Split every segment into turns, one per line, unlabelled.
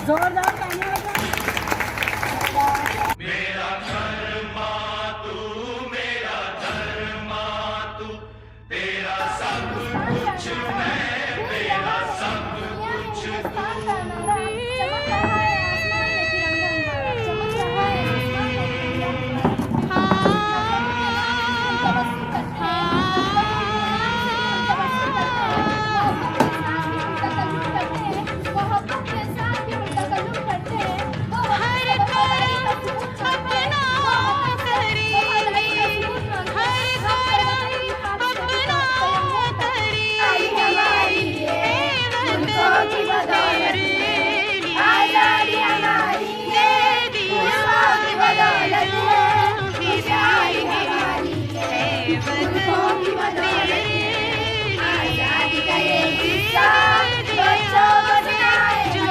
जोरदार तालियां बजाओ।
मेरा धर्मा तू, मेरा धर्मा तू, तेरा सब कुछ मैं, तेरा सब कुछ तू।
चमक रहा है आसमान में तिरंगा हमारा, चमक रहा है आसमान में तिरंगा हमारा। तबस्सुम करते हैं, मोहब्बत के साथ भी हम तकल्लुम करते हैं, हर तरफ अपना करेंगे, हर तरफ अपना करेंगे। मुल्कों की बदौलत आजादी हमारी है, मुल्कों की बदौलत खुशहाली हमारी है, मुल्कों की बदौलत आजादी का ये किस्सा बच्चों को सुनाएंगे।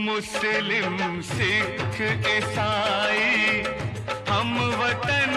मुस्लिम सिख ईसाई हम वतन